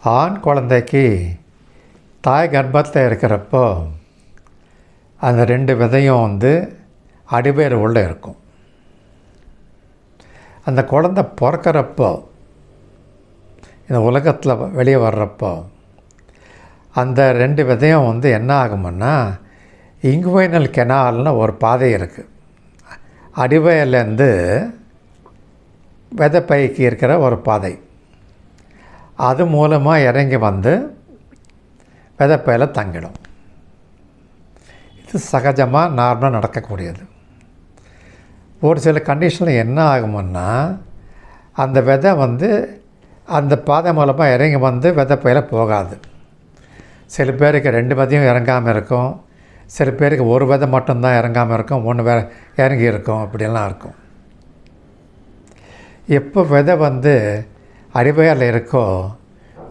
ஆண் குழந்தைக்கு தாய் கர்ப்பத்தில் இருக்கிறப்போ அந்த 2 விதையும் அடிவேர் உள்ளே இருக்கும். அந்த குழந்தை பிறக்கிறப்போ இந்த உலகத்தில் வெளியே வர்றப்போ அந்த 2 விதையும் என்ன ஆகுமுன்னா, இங்குவைனல் கெனால்னு ஒரு பாதை இருக்குது. அடிவயலேருந்து விதைப்பைக்கு இருக்கிற ஒரு பாதை, அது மூலமாக இறங்கி விதைப்பையில் தங்கிடும். இது சகஜமாக நார்மலாக நடக்கக்கூடியது. ஒரு சில கண்டிஷனில் என்ன ஆகுமுன்னா, அந்த விதை அந்த பாதை மூலமாக இறங்கி விதைப்பையில் போகாது. சில பேருக்கு 2 விதையும் இறங்காமல் இருக்கும், சில பேருக்கு ஒரு விதை மட்டும்தான் இறங்காமல் இருக்கும், 1 இறங்கி இருக்கும், அப்படியெல்லாம் இருக்கும். எப்போ விதை அடிவயரில் இருக்கோ,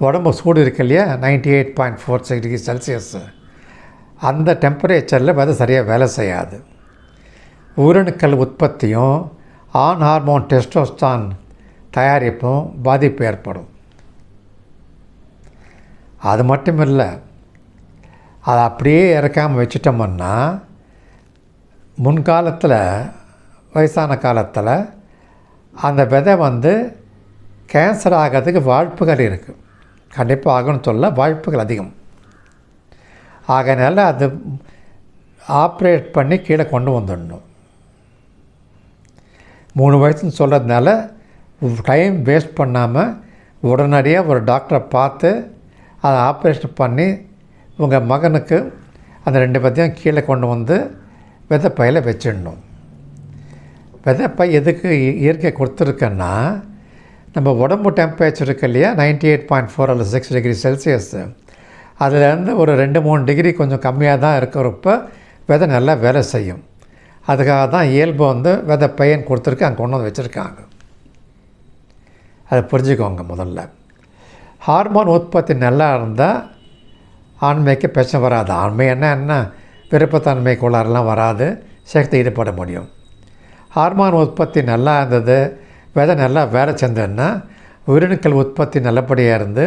உடம்பு சூடு இருக்கு இல்லையா, 98.46 டிகிரி செல்சியஸ், அந்த டெம்பரேச்சரில் விதை சரியாக வேலை செய்யாது. உயிரணுக்கள் உற்பத்தியும் ஆண் ஹார்மோன் டெஸ்டோஸ்டான் தயாரிப்பும் பாதிப்பு ஏற்படும். அது மட்டும் இல்லை, அதை அப்படியே இறக்காமல் வச்சிட்டோம்னா முன்காலத்தில் வயசான காலத்தில் அந்த விதை கேன்சர் ஆகிறதுக்கு வாய்ப்புகள் இருக்குது. கண்டிப்பாக ஆகணும்னு சொல்ல வாய்ப்புகள் அதிகம். ஆகையினால அது ஆப்ரேட் பண்ணி கீழே கொண்டு வந்துடணும். 3 வயசுன்னு சொல்கிறதுனால டைம் வேஸ்ட் பண்ணாமல் உடனடியாக ஒரு டாக்டரை பார்த்து அதை ஆப்ரேஷன் பண்ணி உங்கள் மகனுக்கு அந்த 2 விதையும் கீழே கொண்டு விதைப்பையில் வச்சிடணும். விதைப்பை எதுக்கு இயற்கை கொடுத்துருக்கேன்னா, நம்ம உடம்பு டெம்பரேச்சர் இருக்கு இல்லையா, 98.4 அல்லது 6 டிகிரி செல்சியஸ், அதுலேருந்து ஒரு 2-3 டிகிரி கொஞ்சம் கம்மியாக தான் இருக்கிறப்ப விதை நல்லா வேலை செய்யும். அதுக்காக தான் இயல்பு விதைப்பையன் கொடுத்துருக்கு, அங்கே கொண்டு வச்சுருக்காங்க. அதை புரிஞ்சுக்கோங்க. முதல்ல ஹார்மோன் உற்பத்தி நல்லா இருந்தால் ஆண்மைக்கு பிரச்சனை வராது. ஆண்மை என்ன விருப்பத்தன்மை கோளாறுலாம் வராது, சக்தி ஈடுபட முடியும். ஹார்மோன் உற்பத்தி நல்லா இருந்தது, விதை நல்லா வேலை செஞ்சதுன்னா உயிரணுக்கள் உற்பத்தி நல்லபடியாக இருந்து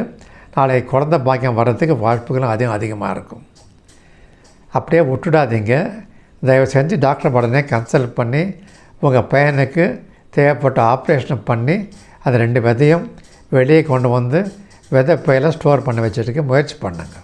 நாளைக்கு குழந்தை பாக்கியம் வர்றதுக்கு வாய்ப்புகளும் அதிகமாக இருக்கும். அப்படியே விட்டுடாதீங்க. தயவு செஞ்சு டாக்டர் உடனே கன்சல்ட் பண்ணி உங்கள் பையனுக்கு தேவைப்பட்ட ஆப்ரேஷன் பண்ணி அந்த 2 விதையும் வெளியே கொண்டு விதைப்பையில் ஸ்டோர் பண்ணி வச்சுருக்க முயற்சி பண்ணுங்க.